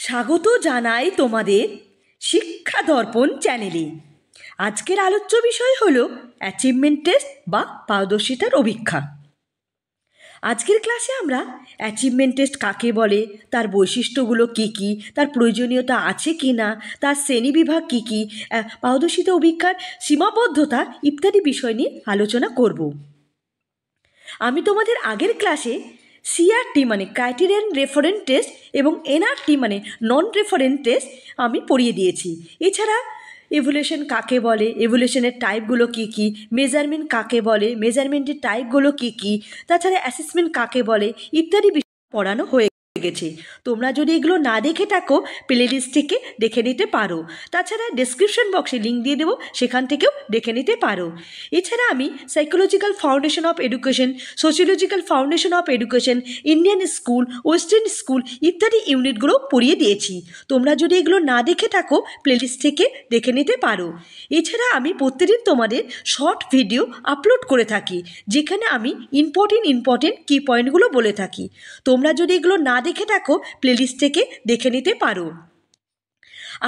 স্বাগত জানাই তোমাদের শিক্ষা দর্পণ চ্যানেলে। আজকের আলোচ্য বিষয় হলো অ্যাচিভমেন্ট টেস্ট বা পারদর্শিতার অভিক্ষা। আজকের ক্লাসে আমরা অ্যাচিভমেন্ট টেস্ট কাকে বলে, তার বৈশিষ্ট্যগুলো কী কী, তার প্রয়োজনীয়তা আছে কি না, তার শ্রেণীবিভাগ কী কী, পারদর্শিতা অভিক্ষার সীমাবদ্ধতা ইত্যাদি বিষয় নিয়ে আলোচনা করব। আমি তোমাদের আগের ক্লাসে সিআরটি মানে ক্রাইটেরিয়ান রেফারেন্স টেস্ট এবং এনআরটি মানে নন রেফারেন্স টেস্ট আমি পড়িয়ে দিয়েছি। এছাড়া ইভ্যালুয়েশন কাকে বলে, ইভ্যালুয়েশনের টাইপগুলো কী কী, মেজারমেন্ট কাকে বলে, মেজারমেন্টের টাইপগুলো কী কী, তাছাড়া অ্যাসেসমেন্ট কাকে বলে ইত্যাদি বিষয় পড়ানো হয়ে গেছে। তোমরা যদি এগুলো না দেখে থাকো প্লেলিস্ট থেকে দেখে নিতে পারো। তাছাড়া ডেসক্রিপশন বক্সে লিঙ্ক দিয়ে দেবো, সেখান থেকেও দেখে নিতে পারো। এছাড়া আমি psychological foundation of education, sociological foundation of education, Indian school, western school ইত্যাদি ইউনিটগুলো পড়িয়ে দিয়েছি। তোমরা যদি এগুলো না দেখে থাকো প্লেলিস্ট থেকে দেখে নিতে পারো। এছাড়া আমি প্রতিদিন তোমাদের শর্ট ভিডিও আপলোড করে থাকি, যেখানে আমি ইম্পর্টেন্ট কি পয়েন্টগুলো বলে থাকি। তোমরা যদি এগুলো না দেখে থাকো প্লেলিস্ট থেকে দেখে নিতে পারো।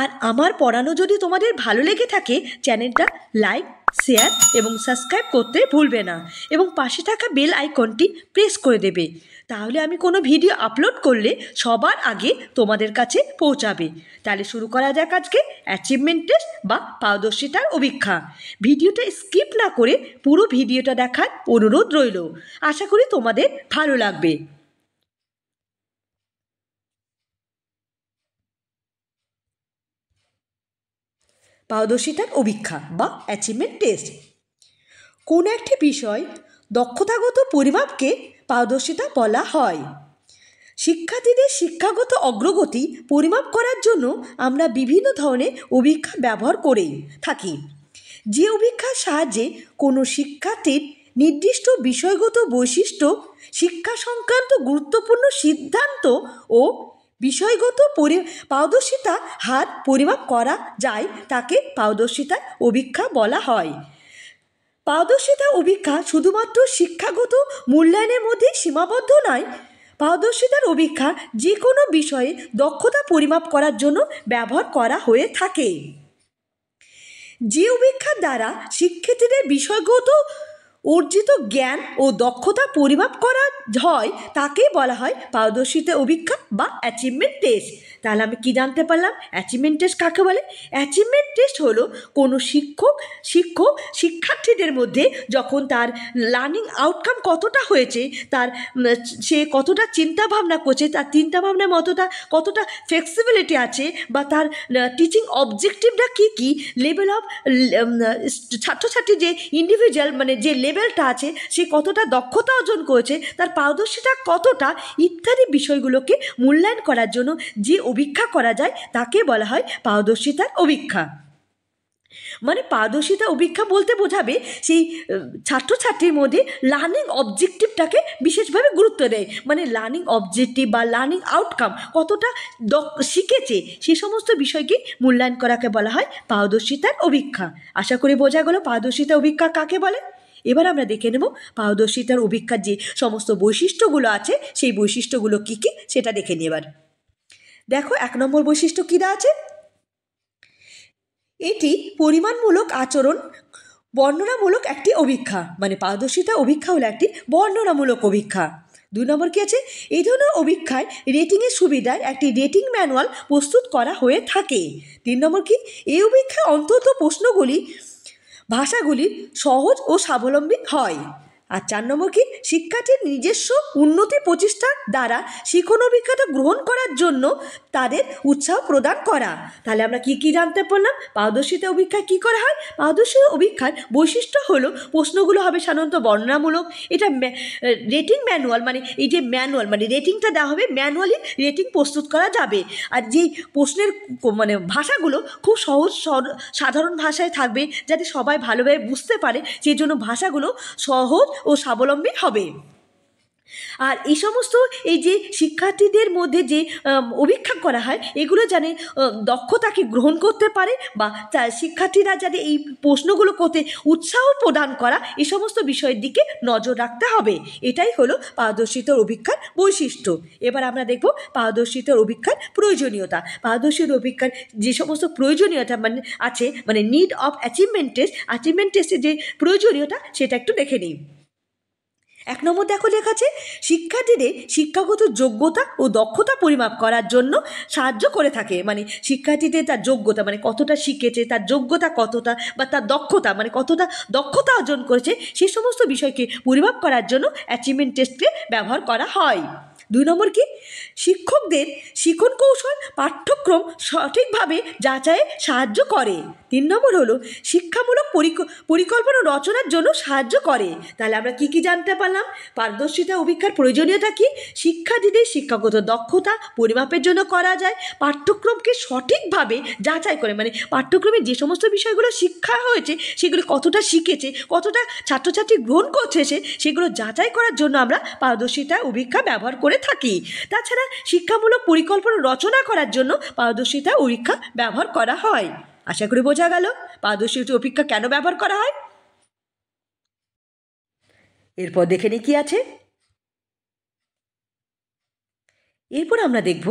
আর আমার পড়ানো যদি তোমাদের ভালো লেগে থাকে চ্যানেলটা লাইক, শেয়ার এবং সাবস্ক্রাইব করতে ভুলবে না, এবং পাশে থাকা বেল আইকনটি প্রেস করে দেবে। তাহলে আমি কোনো ভিডিও আপলোড করলে সবার আগে তোমাদের কাছে পৌঁছাবে। তাহলে শুরু করা যাক আজকে অ্যাচিভমেন্ট টেস্ট বা পারদর্শিতার অভিক্ষা। ভিডিওটা স্কিপ না করে পুরো ভিডিওটা দেখার অনুরোধ রইল। আশা করি তোমাদের ভালো লাগবে। পারদর্শিতার অভিক্ষা বা অ্যাচিভমেন্ট টেস্ট। কোনো একটি বিষয় দক্ষতাগত পরিমাপকে পারদর্শিতা বলা হয়। শিক্ষার্থীদের শিক্ষাগত অগ্রগতি পরিমাপ করার জন্য আমরা বিভিন্ন ধরনের অভিক্ষা ব্যবহার করে থাকি। যে অভিক্ষার সাহায্যে কোনো শিক্ষার্থীর নির্দিষ্ট বিষয়গত বৈশিষ্ট্য, শিক্ষা সংক্রান্ত গুরুত্বপূর্ণ সিদ্ধান্ত ও বিষয়গত পারদর্শিতা হার পরিমাপ করা যায় তাকে পারদর্শিতার অভিক্ষা বলা হয়। পারদর্শিতা অভিক্ষা শুধুমাত্র শিক্ষাগত মূল্যায়নের মধ্যে সীমাবদ্ধ নয়। পারদর্শিতার অভিক্ষা যে কোনো বিষয়ে দক্ষতা পরিমাপ করার জন্য ব্যবহার করা হয়ে থাকে। যে অভিক্ষার দ্বারা শিক্ষার্থীদের বিষয়গত অর্জিত জ্ঞান ও দক্ষতা পরিমাপ করা হয় তাকে বলা হয় পারদর্শিতা অভিক্ষা বা অ্যাচিভমেন্ট টেস্ট। তাহলে আমি কি জানতে পারলাম অ্যাচিভমেন্ট টেস্ট কাকে বলে? অ্যাচিভমেন্ট টেস্ট হলো কোনো শিক্ষার্থীদের মধ্যে যখন তার লার্নিং আউটকাম কতটা হয়েছে, তার সে কতটা চিন্তাভাবনা করছে, তার চিন্তাভাবনার কতটা ফ্লেক্সিবিলিটি আছে, বা তার টিচিং অবজেক্টিভটা কী কী, লেভেল অফ ছাত্রছাত্রী যে ইন্ডিভিজুয়াল মানে যে লেভেলটা আছে সে কতটা দক্ষতা অর্জন করেছে, তার পারদর্শিতা কতটা ইত্যাদি বিষয়গুলোকে মূল্যায়ন করার জন্য যে অভিক্ষা করা যায় তাকে বলা হয় পারদর্শিতার অভিক্ষা। মানে পারদর্শিতা অভিক্ষা বলতে বোঝাবে সেই ছাত্রছাত্রীর মধ্যে লার্নিং অবজেক্টিভটাকে বিশেষভাবে গুরুত্ব দেয়। মানে লার্নিং অবজেক্টিভ বা লার্নিং আউটকাম কতটা শিখেছে সে সমস্ত বিষয়কে মূল্যায়ন করাকে বলা হয় পারদর্শিতার অভিক্ষা। আশা করি বোঝা গেল পারদর্শিতা অভিক্ষা কাকে বলে। এবার আমরা দেখে নেব পারদর্শিতার অভিক্ষার যে সমস্ত বৈশিষ্ট্যগুলো আছে সেই বৈশিষ্ট্যগুলো কী কী সেটা দেখে নিই। এবার দেখো 1 নম্বর বৈশিষ্ট্য কী দেওয়া আছে, এটি পরিমাণমূলক আচরণ বর্ণনামূলক একটি অভিক্ষা। মানে পারদর্শিতা অভিক্ষা হলো একটি বর্ণনামূলক অভিক্ষা। 2 নম্বর কী আছে, এই ধরনের অভিক্ষায় রেটিংয়ের সুবিধায় একটি রেটিং ম্যানুয়াল প্রস্তুত করা হয়ে থাকে। 3 নম্বর কি, এই অভিক্ষায় অন্তত প্রশ্নগুলি ভাষাগুলি সহজ ও স্বাবলম্বী হয়। আর 4 নম্বর কি, শিক্ষার্থীর নিজস্ব উন্নতি প্রচেষ্টার দ্বারা শিক্ষণ অভিজ্ঞতা গ্রহণ করার জন্য তাদের উৎসাহ প্রদান করা। তাহলে আমরা কি কি জানতে পারলাম পারদর্শিতা অভিক্ষায় কী করা হয়। পারদর্শিতা অভিক্ষার বৈশিষ্ট্য হলো প্রশ্নগুলো হবে সাধারণত বর্ণনামূলক। এটা রেটিং ম্যানুয়াল মানে এই যে ম্যানুয়াল মানে রেটিংটা দেওয়া হবে, ম্যানুয়ালি রেটিং প্রস্তুত করা যাবে। আর যেই প্রশ্নের মানে ভাষাগুলো খুব সহজ সাধারণ ভাষায় থাকবে যাতে সবাই ভালোভাবে বুঝতে পারে, সেই জন্য ভাষাগুলো সহজ ও স্বাবলম্বী হবে। আর এই সমস্ত এই যে শিক্ষার্থীদের মধ্যে যে অভীক্ষা করা হয় এগুলো জানে দক্ষতাকে গ্রহণ করতে পারে বা শিক্ষার্থীরা যাতে এই প্রশ্নগুলো করতে উৎসাহ প্রদান করা এই সমস্ত বিষয়ের দিকে নজর রাখতে হবে। এটাই হলো পারদর্শিতার অভীক্ষার বৈশিষ্ট্য। এবার আমরা দেখব পারদর্শিতার অভীক্ষার প্রয়োজনীয়তা। পারদর্শিতার অভীক্ষার যে সমস্ত প্রয়োজনীয়তা মানে আছে, মানে নিড অফ অ্যাচিভমেন্ট টেস্টের যে প্রয়োজনীয়তা সেটা একটু দেখে নিই। 1 নম্বর দেখো লেখা আছে, শিক্ষার্থীদের শিক্ষাগত যোগ্যতা ও দক্ষতা পরিমাপ করার জন্য সাহায্য করে থাকে। মানে শিক্ষার্থীদের তার যোগ্যতা মানে কতটা শিখেছে, তার যোগ্যতা কতটা বা তার দক্ষতা মানে কতটা দক্ষতা অর্জন করেছে সে সমস্ত বিষয়কে পরিমাপ করার জন্য অ্যাচিভমেন্ট টেস্টকে ব্যবহার করা হয়। 2 নম্বর কি, শিক্ষকদের শিক্ষণ কৌশল পাঠ্যক্রম সঠিকভাবে যাচাইয়ে সাহায্য করে। 3 নম্বর হলো শিক্ষামূলক পরিকল্পনা রচনার জন্য সাহায্য করে। তাহলে আমরা কি কি জানতে পারলাম? পারদর্শিতা অভীক্ষার প্রয়োজনীয়তা কি, শিক্ষার্থীদের শিক্ষাগত দক্ষতা পরিমাপের জন্য করা যায়, পাঠ্যক্রমকে সঠিকভাবে যাচাই করে মানে পাঠ্যক্রমে যে সমস্ত বিষয়গুলো শিক্ষা হয়েছে সেগুলো কতটা শিখেছে, কতটা ছাত্রছাত্রী গ্রহণ করছে সেগুলো যাচাই করার জন্য আমরা পারদর্শিতা অভীক্ষা ব্যবহার করে থাকি। তাছাড়া শিক্ষামূলক পরিকল্পনা রচনা করার জন্য পারদর্শিতা অভীক্ষা ব্যবহার করা হয়। আশা করি বোঝা গেল পারদর্শিতা অভীক্ষা কেন ব্যবহার করা হয়। এরপর দেখে নিই কি আছে। এরপর আমরা দেখব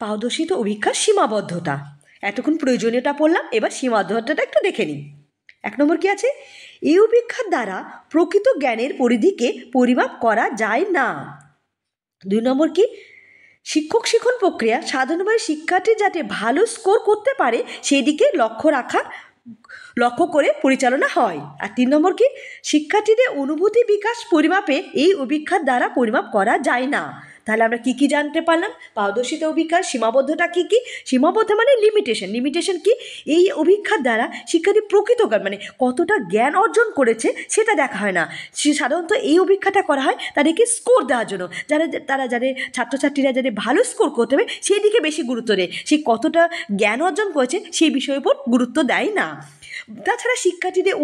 পারদর্শিতা অভীক্ষার সীমাবদ্ধতা। এতক্ষণ প্রয়োজনীয়তা পড়লাম, এবার সীমাবদ্ধতাটা একটু দেখে নিই। 1 নম্বর কি আছে, এই অভীক্ষার দ্বারা প্রকৃত জ্ঞানের পরিধিকে পরিমাপ করা যায় না। 2 নম্বর কি, শিক্ষক শিক্ষণ প্রক্রিয়া সাধারণভাবে শিক্ষার্থী যাতে ভালো স্কোর করতে পারে সেই দিকে লক্ষ্য করে পরিচালনা হয়। আর 3 নম্বর কি, শিক্ষার্থীদের অনুভূতি বিকাশ পরিমাপে এই অভীক্ষার দ্বারা পরিমাপ করা যায় না। তাহলে আমরা কি কি জানতে পারলাম? পারদর্শিতা অভীক্ষার সীমাবদ্ধতা কি কি, সীমাবদ্ধ মানে লিমিটেশন কি, এই অভীক্ষার দ্বারা শিক্ষার্থী প্রকৃত মানে কতটা জ্ঞান অর্জন করেছে সেটা দেখা হয় না। সাধারণত এই অভীক্ষাটা করা হয় তাদেরকে স্কোর দেওয়ার জন্য, তারা যাদের ছাত্রছাত্রীরা যাদের ভালো স্কোর করতে হবে সেই দিকে বেশি গুরুত্ব দেয়, সে কতটা জ্ঞান অর্জন করেছে সেই বিষয়ের উপর গুরুত্ব দেয় না। তাছাড়া শিক্ষার্থীদের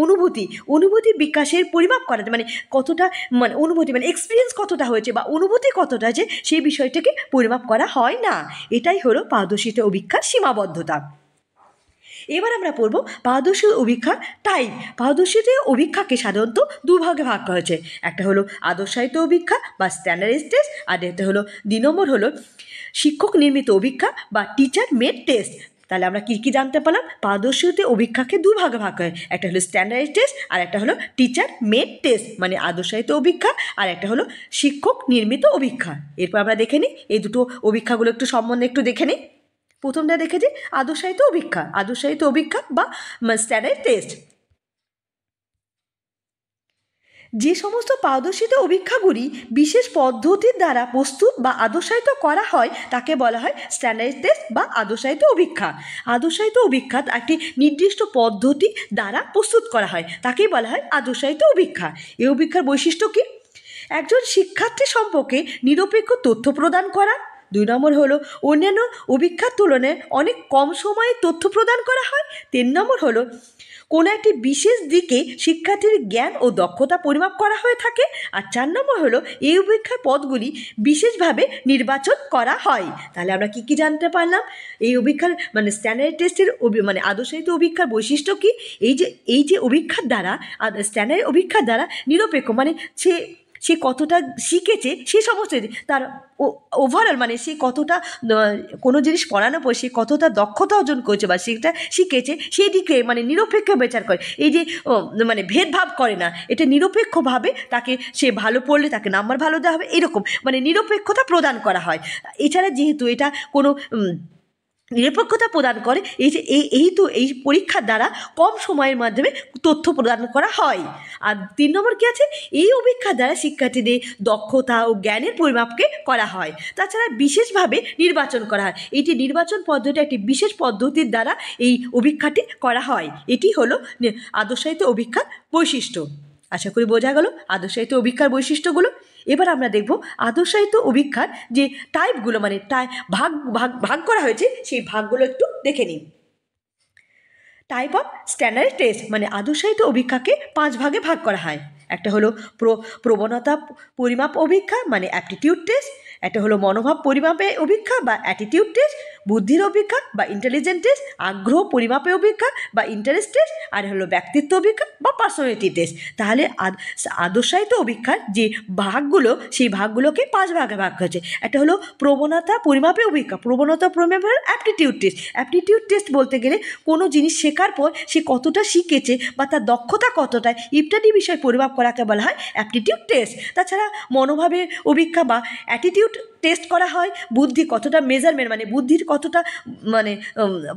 অনুভূতি বিকাশের পরিমাপ করা মানে কতটা মানে অনুভূতি মানে এক্সপিরিয়েন্স কতটা হয়েছে বা অনুভূতি কতটা আছে সেই বিষয়টাকে পরিমাপ করা হয় না। এটাই হলো পারদর্শিতা অভীক্ষার সীমাবদ্ধতা। এবার আমরা পড়ব পারদর্শিতা অভীক্ষার টাইপ। পারদর্শিতা অভীক্ষাকে সাধারণত 2 ভাগে ভাগ করা হয়েছে। একটা হলো আদর্শায়িত অভীক্ষা বা স্ট্যান্ডার্ড টেস্ট, আর একটা হলো 2 নম্বর হলো শিক্ষক নির্মিত অভীক্ষা বা টিচার মেড টেস্ট। তাহলে আমরা কী কী জানতে পারলাম? পারদর্শিতা অভীক্ষাকে 2 ভাগে ভাগ হয়, একটা হলো স্ট্যান্ডার্ড টেস্ট আর একটা হলো টিচার মেড টেস্ট মানে আদর্শায়িত অভীক্ষা, আর একটা হলো শিক্ষক নির্মিত অভীক্ষা। এরপর আমরা দেখে নিই এই দুটো অভীক্ষাগুলো একটু সম্বন্ধে একটু দেখে নিই। প্রথমটা দেখেছি আদর্শায়িত অভীক্ষা বা স্ট্যান্ডার্ড টেস্ট। যে সমস্ত পারদর্শিতা অভীক্ষাগুলি বিশেষ পদ্ধতির দ্বারা প্রস্তুত বা আদর্শায়িত করা হয় তাকে বলা হয় স্ট্যান্ডার্ড টেস্ট বা আদর্শায়িত অভীক্ষা। আদর্শায়িত অভীক্ষা একটি নির্দিষ্ট পদ্ধতি দ্বারা প্রস্তুত করা হয় তাকেই বলা হয় আদর্শায়িত অভীক্ষা। এই অভীক্ষার বৈশিষ্ট্য কি? একজন শিক্ষার্থী সম্পর্কে নিরপেক্ষ তথ্য প্রদান করা। 2 নম্বর হলো অন্যান্য অভীক্ষার তুলনায় অনেক কম সময়ে তথ্য প্রদান করা হয়। 3 নম্বর হলো কোনো একটি বিশেষ দিকে শিক্ষার্থীর জ্ঞান ও দক্ষতা পরিমাপ করা হয়ে থাকে। আর 4 নম্বর হলো এই অভীক্ষার পদগুলি বিশেষভাবে নির্বাচন করা হয়। তাহলে আমরা কি কি জানতে পারলাম? এই অভীক্ষার মানে স্ট্যান্ডার্ড টেস্টের মানে আদর্শায়িত অভীক্ষার বৈশিষ্ট্য কি? এই যে অভীক্ষার দ্বারা স্ট্যান্ডার্ড অভীক্ষার দ্বারা নিরপেক্ষ মানে সে কতটা শিখেছে সে সমস্ত তার ওভারঅল মানে সে কতটা কোনো জিনিস পড়ানোর পর সে কতটা দক্ষতা অর্জন করেছে বা সেটা শিখেছে সেই দিকে মানে নিরপেক্ষ বিচার করে। এই যে মানে ভেদভাব করে না, এটা নিরপেক্ষভাবে তাকে সে ভালো পড়লে তাকে নাম্বার ভালো দেওয়া হবে এরকম মানে নিরপেক্ষতা প্রদান করা হয়। এছাড়া যেহেতু এটা কোনো নিরপেক্ষতা প্রদান করে এই পরীক্ষার দ্বারা কম সময়ের মাধ্যমে তথ্য প্রদান করা হয়। আর 3 নম্বর কি আছে? এই অভীক্ষার দ্বারা শিক্ষার্থীদের দক্ষতা ও জ্ঞানের পরিমাপকে করা হয়। তাছাড়া বিশেষভাবে নির্বাচন করা হয়, এটি নির্বাচন পদ্ধতি একটি বিশেষ পদ্ধতির দ্বারা এই অভীক্ষাটি করা হয়। এটি হলো আদর্শায়িত অভীক্ষার বৈশিষ্ট্য। আশা করি বোঝা গেল আদর্শায়িত অভীক্ষার বৈশিষ্ট্যগুলো। এবার আমরা দেখব আদর্শায়িত অভীক্ষার যে টাইপগুলো মানে ভাগ করা হয়েছে সেই ভাগগুলো একটু দেখে নিন। টাইপ অফ স্ট্যান্ডার্ড টেস্ট মানে আদর্শায়িত অভীক্ষাকে 5 ভাগে ভাগ করা হয়। একটা হলো প্রবণতা পরিমাপ অভিক্ষা মানে অ্যাপটিটিউড টেস্ট, একটা হলো মনোভাব পরিমাপে অভিক্ষা বা অ্যাটিটিউড টেস্ট, বুদ্ধির অভিক্ষা বা ইন্টেলিজেন্ট টেস্ট, আগ্রহ পরিমাপে অভিক্ষা বা ইন্টারেস্ট টেস্ট, আর হলো ব্যক্তিত্ব অভিক্ষা বা পার্সোনালিটি টেস্ট। তাহলে আদর্শায়িত অভিক্ষার যে ভাগগুলো সেই ভাগগুলোকে 5 ভাগে ভাগ হয়েছে। একটা হলো প্রবণতা পরিমাপে অভিক্ষা, প্রবণতা পরিমাপে অ্যাপটিটিউড টেস্ট। অ্যাপটিটিউড টেস্ট বলতে গেলে কোনো জিনিস শেখার পর সে কতটা শিখেছে বা তার দক্ষতা কতটা ইত্যাদি বিষয় পরিমাপ করাকে বলা হয় অ্যাপটিটিউড টেস্ট। তাছাড়া মনোভাবের অভিক্ষা বা অ্যাটিটিউড টেস্ট করা হয় বুদ্ধি কতটা মেজারমেন্ট মানে বুদ্ধির কতটা মানে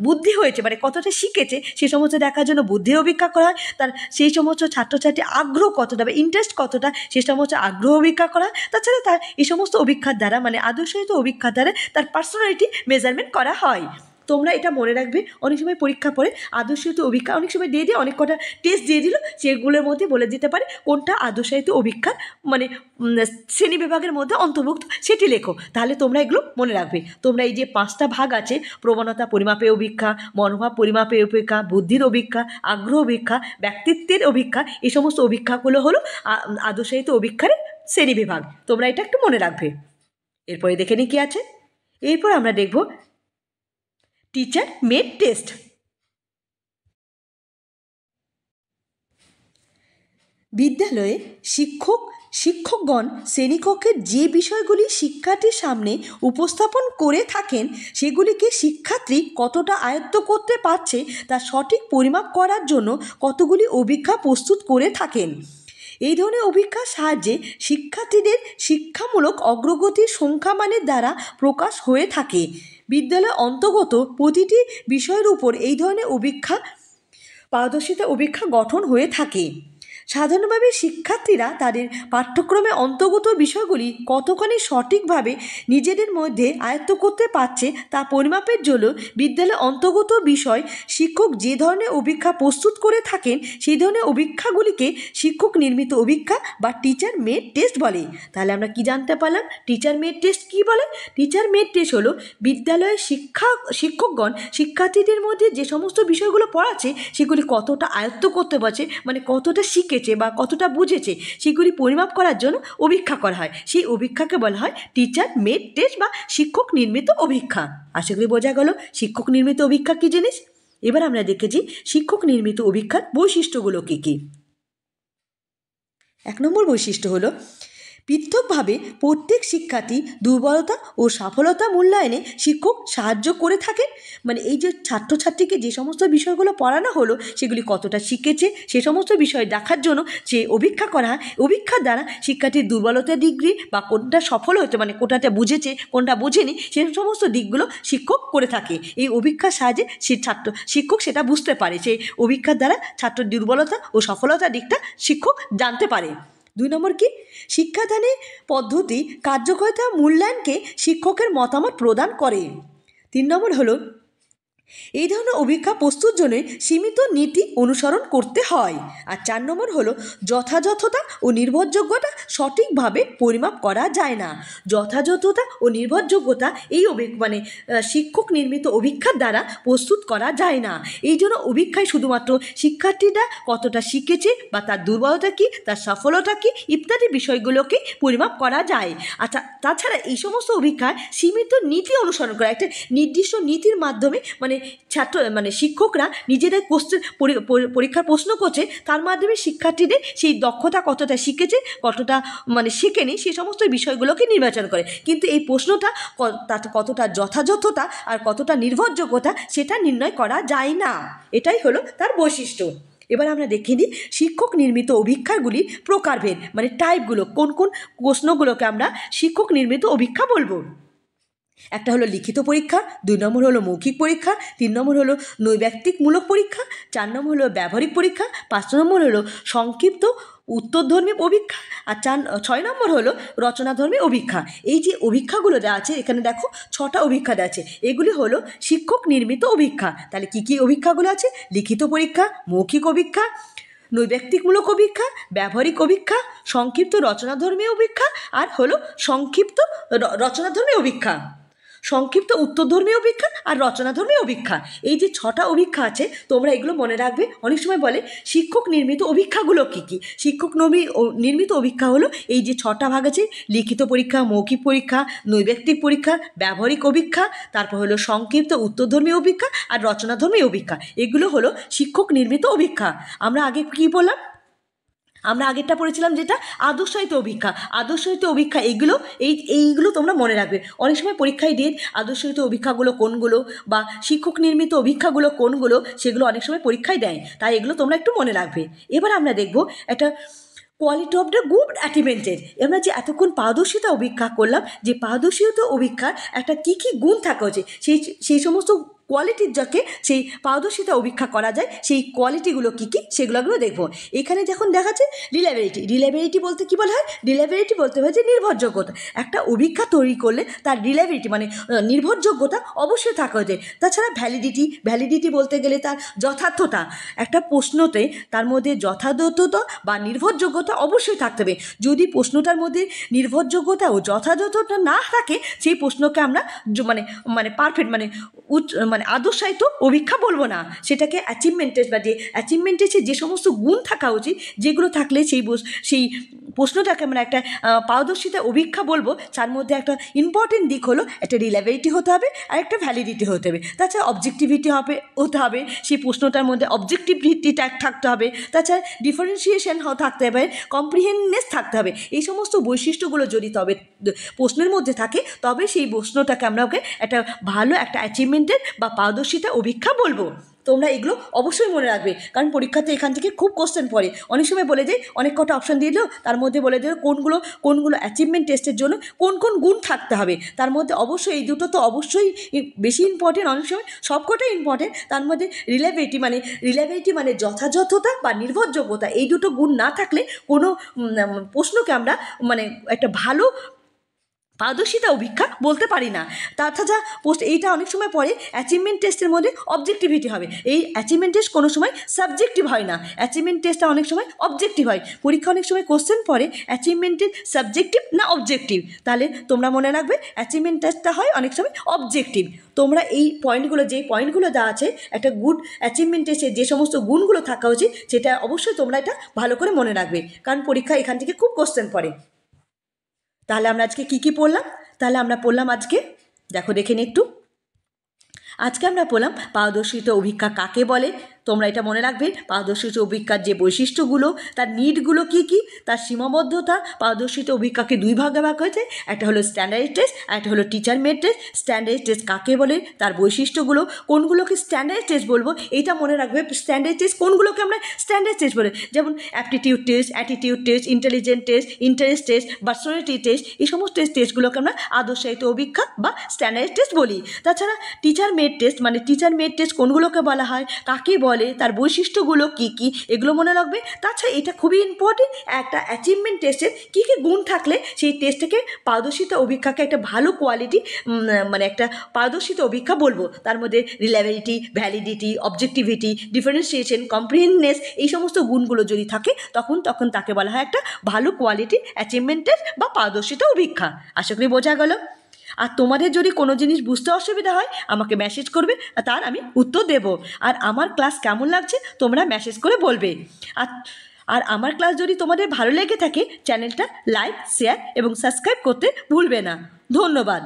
বুদ্ধি হয়েছে মানে কতটা শিখেছে সে সমস্ত দেখার জন্য বুদ্ধির অভিক্ষা করা হয়। তার সেই সমস্ত ছাত্রছাত্রী আগ্রহ কতটা বা ইন্টারেস্ট কতটা সে সমস্ত আগ্রহ অভিক্ষা করা হয়। তাছাড়া তার এই সমস্ত অভিক্ষার দ্বারা মানে আদর্শায়িত অভিক্ষার দ্বারা তার পার্সোনালিটি মেজারমেন্ট করা হয়। তোমরা এটা মনে রাখবে, অনেক সময় পরীক্ষা পড়ে আদর্শায়িত অভিক্ষা অনেক সময় দিয়ে অনেক কটা টেস্ট দিয়ে দিল, সেগুলোর মধ্যে বলে দিতে পারে কোনটা আদর্শায়িত অভিক্ষার মানে শ্রেণী বিভাগের মধ্যে অন্তর্ভুক্ত সেটি লেখো। তাহলে তোমরা এগুলো মনে রাখবে। তোমরা এই যে 5টা ভাগ আছে প্রবণতা পরিমাপে অভিক্ষা, মনোভাব পরিমাপে অভিক্ষা, বুদ্ধির অভিক্ষা, আগ্রহ অভিক্ষা, ব্যক্তিত্বের অভিক্ষা, এই সমস্ত অভিক্ষাগুলো হলো আদর্শায়িত অভিক্ষার শ্রেণী বিভাগ। তোমরা এটা একটু মনে রাখবে। এরপরে দেখে নিই কি আছে। এরপর আমরা দেখব টিচার মেড টেস্ট। বিদ্যালয়ে শিক্ষকগণ শ্রেণীকক্ষের যে বিষয়গুলি শিক্ষার্থীর সামনে উপস্থাপন করে থাকেন সেগুলিকে শিক্ষার্থী কতটা আয়ত্ত করতে পারছে তা সঠিক পরিমাপ করার জন্য কতগুলি অভিক্ষা প্রস্তুত করে থাকেন। এই ধরনের অভিক্ষার সাহায্যে শিক্ষার্থীদের শিক্ষামূলক অগ্রগতির সংখ্যামানের দ্বারা প্রকাশ হয়ে থাকে। বিদ্যালয়ের অন্তর্গত প্রতিটি বিষয়ের উপর এই ধরনের পারদর্শিতা অভিক্ষা গঠন হয়ে থাকে। সাধারণভাবে শিক্ষার্থীরা তাদের পাঠ্যক্রমে অন্তর্গত বিষয়গুলি কতখানি সঠিকভাবে নিজেদের মধ্যে আয়ত্ত করতে পারছে তা পরিমাপের জন্য বিদ্যালয়ের অন্তর্গত বিষয় শিক্ষক যে ধরনের অভিক্ষা প্রস্তুত করে থাকেন সেই ধরনের অভিক্ষাগুলিকে শিক্ষক নির্মিত অভিক্ষা বা টিচার মেড টেস্ট বলে। তাহলে আমরা কি জানতে পারলাম টিচার মেড টেস্ট কী বলে? টিচার মেড টেস্ট হলো বিদ্যালয়ের শিক্ষকগণ শিক্ষার্থীদের মধ্যে যে সমস্ত বিষয়গুলো পড়াচ্ছে সেগুলি কতটা আয়ত্ত করতে পারছে মানে কতটা শিখেছে বা কতটা বুঝেছে সেগুলি পরিমাপ করার জন্য অভিক্ষা করা হয়। সেই অভিক্ষাকে বলা হয় টিচার মেড টেস্ট বা শিক্ষক নির্মিত অভিক্ষা। আশা করি বোঝা গেল শিক্ষক নির্মিত অভিক্ষা কী জিনিস। এবার আমরা দেখেছি শিক্ষক নির্মিত অভিক্ষার বৈশিষ্ট্যগুলো কী কী। 1 নম্বর বৈশিষ্ট্য হলো পৃথকভাবে প্রত্যেক শিক্ষার্থী দুর্বলতা ও সফলতা মূল্যায়নে শিক্ষক সাহায্য করে থাকেন। মানে এই যে ছাত্রছাত্রীকে যে সমস্ত বিষয়গুলো পড়ানো হলো সেগুলি কতটা শিখেছে সে সমস্ত বিষয় দেখার জন্য যে অভিক্ষা করা হয়, অভিক্ষার দ্বারা শিক্ষার্থীর দুর্বলতার ডিগ্রি বা কোনটা সফল হয়েছে মানে কোনটা বুঝেছে কোনটা বুঝেনি সে সমস্ত দিকগুলো শিক্ষক করে থাকে। এই অভিক্ষার সাহায্যে শিক্ষক সেটা বুঝতে পারে, সেই অভিক্ষার দ্বারা ছাত্রের দুর্বলতা ও সফলতার দিকটা শিক্ষক জানতে পারে। 2 নম্বর কি শিক্ষাদানের পদ্ধতি কার্যকারিতা মূল্যায়নকে শিক্ষকের মতামত প্রদান করে। 3 নম্বর হলো এই ধরনের অভিক্ষা প্রস্তুত জন্য সীমিত নীতি অনুসরণ করতে হয়। আর 4 নম্বর হলো যথাযথতা ও নির্ভরযোগ্যতা সঠিকভাবে পরিমাপ করা যায় না। যথাযথতা ও নির্ভরযোগ্যতা এই মানে শিক্ষক নির্মিত অভিক্ষার দ্বারা প্রস্তুত করা যায় না। এই জন্য অভিক্ষায় শুধুমাত্র শিক্ষার্থীরা কতটা শিখেছে বা তার দুর্বলতা কী তার সফলতা কী ইত্যাদি বিষয়গুলোকে পরিমাপ করা যায়। আচ্ছা তাছাড়া এই সমস্ত অভিক্ষায় সীমিত নীতি অনুসরণ করা, একটা নির্দিষ্ট নীতির মাধ্যমে মানে শিক্ষকরা নিজেদের পরীক্ষার প্রশ্ন করছে তার মাধ্যমে শিক্ষার্থীদের সেই দক্ষতা কতটা শিখেছে কতটা মানে শিখেনি সে সমস্ত বিষয়গুলোকে নির্বাচন করে। কিন্তু এই প্রশ্নটা কতটা যথাযথতা আর কতটা নির্ভরযোগ্যতা সেটা নির্ণয় করা যায় না। এটাই হলো তার বৈশিষ্ট্য। এবার আমরা দেখে নিই শিক্ষক নির্মিত অভিক্ষাগুলির প্রকারভেদ মানে টাইপগুলো, কোন কোন প্রশ্নগুলোকে আমরা শিক্ষক নির্মিত অভিক্ষা বলবো। একটা হলো লিখিত পরীক্ষা, 2 নম্বর হলো মৌখিক পরীক্ষা, 3 নম্বর হলো নৈর্ব্যক্তিকমূলক পরীক্ষা, 4 নম্বর হলো ব্যবহারিক পরীক্ষা, 5 নম্বর হলো সংক্ষিপ্ত উত্তরধর্মী অভিক্ষা, আর 6 নম্বর হলো রচনাধর্মী অভিক্ষা। এই যে অভিক্ষাগুলো দেওয়া আছে এখানে দেখো 6টা অভিক্ষা দেওয়া আছে, এগুলি হলো শিক্ষক নির্মিত অভিক্ষা। তাহলে কী কী অভিক্ষাগুলো আছে? লিখিত পরীক্ষা, মৌখিক অভিক্ষা, নৈর্ব্যক্তিকমূলক অভিক্ষা, ব্যবহারিক অভিক্ষা, সংক্ষিপ্ত রচনাধর্মী অভিক্ষা আর হলো সংক্ষিপ্ত রচনাধর্মী অভিক্ষা। সংক্ষিপ্ত উত্তরধর্মী অভিক্ষা আর রচনাধর্মী অভিক্ষা। এই যে 6টা অভিক্ষা আছে তোমরা এগুলো মনে রাখবে। অনেক সময় বলে শিক্ষক নির্মিত অভিক্ষাগুলো কী কী। শিক্ষক নির্মিত অভিক্ষা হলো এই যে 6টা ভাগ আছে, লিখিত পরীক্ষা, মৌখিক পরীক্ষা, নৈর্ব্যক্তিক পরীক্ষা, ব্যবহারিক অভিক্ষা, তারপর হলো সংক্ষিপ্ত উত্তরধর্মী অভিক্ষা আর রচনাধর্মী অভিক্ষা। এগুলো হলো শিক্ষক নির্মিত অভিক্ষা। আমরা আগে কী বললাম, আমরা আগেরটা পড়েছিলাম যেটা আদর্শায়িত অভিক্ষা। আদর্শায়িত অভিক্ষা এইগুলো তোমরা মনে রাখবে। অনেক সময় পরীক্ষায় দিয়ে আদর্শায়িত অভিক্ষাগুলো কোনগুলো বা শিক্ষক নির্মিত অভিক্ষাগুলো কোনগুলো সেগুলো অনেক সময় পরীক্ষায় দেয়, তাই এগুলো তোমরা একটু মনে রাখবে। এবার আমরা দেখব একটা কোয়ালিটি অফ দ্য গুড অ্যাচিভমেন্টের। আমরা যে এতক্ষণ পারদর্শিতা অভিক্ষা করলাম, যে পারদর্শিতা অভিক্ষার একটা কী কী গুণ থাকা উচিত, সেই সমস্ত কোয়ালিটির যাকে সেই পারদর্শিতা অভিক্ষা করা যায় সেই কোয়ালিটিগুলো কী কী সেগুলো দেখব। এখানে যখন দেখাচ্ছে রিলায়েবিলিটি বলতে কী বলা হয়, রিলায়েবিলিটি বলতে হয় যে নির্ভরযোগ্যতা। একটা অভিক্ষা তৈরি করলে তার রিলায়েবিলিটি মানে নির্ভরযোগ্যতা অবশ্যই থাকা উচিত। তাছাড়া ভ্যালিডিটি বলতে গেলে তার যথার্থতা। একটা প্রশ্নতে তার মধ্যে যথাযথতা বা নির্ভরযোগ্যতা অবশ্যই থাকতে হবে। যদি প্রশ্নটার মধ্যে নির্ভরযোগ্যতা ও যথাযথতা না থাকে সেই প্রশ্নকে আমরা মানে পারফেক্ট মানে আদর্শায়িত অভিক্ষা বলবো না, সেটাকে অ্যাচিভমেন্ট টেস্ট বা যে অ্যাচিভমেন্ট টেস্টে যে সমস্ত গুণ থাকা উচিত যেগুলো থাকলে সেই প্রশ্নটাকে আমরা একটা পারদর্শিতা অভিক্ষা বলবো। তার মধ্যে একটা ইম্পর্টেন্ট দিক হলো একটা রিলায়েবিলিটি হতে হবে আর একটা ভ্যালিডিটি হতে হবে। তাছাড়া অবজেক্টিভিটি হতে হবে, সেই প্রশ্নটার মধ্যে অবজেক্টিভিটি থাকতে হবে। তাছাড়া ডিফারেন্সিয়েশন থাকতে হবে, কম্প্রিহেন্ডনেস থাকতে হবে। এই সমস্ত বৈশিষ্ট্যগুলো যদি তবে প্রশ্নের মধ্যে থাকে তবে সেই প্রশ্নটাকে আমরা ওকে একটা ভালো একটা অ্যাচিভমেন্টের বা পারদর্শিতা অভিক্ষা বলবো। তোমরা এগুলো অবশ্যই মনে রাখবে, কারণ পরীক্ষাতে এখান থেকে খুব কোশ্চেন পড়ে। অনেক সময় বলে যায়, অনেক কটা অপশান দিয়ে দিল, তার মধ্যে বলে দিল কোনগুলো অ্যাচিভমেন্ট টেস্টের জন্য কোন কোন গুণ থাকতে হবে। তার মধ্যে অবশ্যই এই দুটো তো অবশ্যই বেশি ইম্পর্টেন্ট, অনেক সময় সবকটাই ইম্পর্টেন্ট। তার মধ্যে রিলায়েবিলিটি মানে যথাযথতা বা নির্ভরযোগ্যতা, এই দুটো গুণ না থাকলে কোনো প্রশ্নকে আমরা মানে একটা ভালো পারদর্শিতা অভিক্ষা বলতে পারি না। তাছাড়া এইটা অনেক সময় পরে অ্যাচিভমেন্ট টেস্টের মধ্যে অবজেক্টিভিটি হবে। এই অ্যাচিভমেন্ট টেস্ট কোনো সময় সাবজেক্টিভ হয় না, অ্যাচিভমেন্ট টেস্টটা অনেক সময় অবজেক্টিভ হয়। পরীক্ষা অনেক সময় কোশ্চেন পড়ে অ্যাচিভমেন্টের সাবজেক্টিভ না অবজেক্টিভ, তাহলে তোমরা মনে রাখবে অ্যাচিভমেন্ট টেস্টটা হয় অনেক সময় অবজেক্টিভ। তোমরা এই পয়েন্টগুলো দেওয়া আছে একটা গুড অ্যাচিভমেন্ট টেস্টে যে সমস্ত গুণগুলো থাকা উচিত সেটা অবশ্যই তোমরা এটা ভালো করে মনে রাখবে, কারণ পরীক্ষা এখান থেকে খুব কোশ্চেন পড়ে। তাহলে আমরা আজকে কী পড়লাম? তাহলে আমরা পড়লাম আজকে, দেখে নিই একটু। আজকে আমরা পড়লাম পারদর্শিতা অভিক্ষা কাকে বলে। তোমরা এটা মনে রাখবে, পারদর্শিতা অভিক্ষার যে বৈশিষ্ট্যগুলো, তার নিডগুলো কী কী, তার সীমাবদ্ধতা। পারদর্শিতা অভিক্ষাকে দুই ভাগে ভাগ হয়েছে, একটা হলো স্ট্যান্ডার্ড টেস্ট, একটা হলো teacher made test. Standard test কাকে বলে, তার বৈশিষ্ট্যগুলো, কোনগুলোকে স্ট্যান্ডার্ড টেস্ট বলবো এটা মনে রাখবে। স্ট্যান্ডার্ড টেস্ট কোনগুলোকে আমরা স্ট্যান্ডার্ড টেস্ট বলে, যেমন aptitude test, attitude test, intelligent test, interest test, personality test, এই সমস্ত টেস্টগুলোকে আমরা আদর্শায়িত অভিক্ষা বা স্ট্যান্ডার্ড টেস্ট বলি। তাছাড়া teacher made test teacher made test কোনগুলোকে বলা হয়, কাকে বলে, তার বৈশিষ্ট্যগুলো কী কী, এগুলো মনে রাখবে। তাছাড়া এটা খুবই ইম্পর্টেন্ট, একটা অ্যাচিভমেন্ট টেস্টের কী কী গুণ থাকলে সেই টেস্টটাকে পারদর্শিতা অভিক্ষাকে একটা ভালো কোয়ালিটি একটা পারদর্শিতা অভিক্ষা বলবো। তার মধ্যে রিলায়েবিলিটি, ভ্যালিডিটি, অবজেক্টিভিটি, ডিফারেন্সিয়েশন, কম্প্রিহেন্ডনেস, এই সমস্ত গুণগুলো যদি থাকে তখন তাকে বলা হয় একটা ভালো কোয়ালিটি অ্যাচিভমেন্ট টেস্ট বা পারদর্শিতা অভিক্ষা। আশা করি বোঝা গেল। আর তোমাদের যদি কোনো জিনিস বুঝতে অসুবিধা হয় আমাকে মেসেজ করবে, তার আমি উত্তর দেব। আর আমার ক্লাস কেমন লাগছে তোমরা মেসেজ করে বলবে। আর আমার ক্লাস যদি তোমাদের ভালো লেগে থাকে চ্যানেলটা লাইক, শেয়ার এবং সাবস্ক্রাইব করতে ভুলবে না। ধন্যবাদ।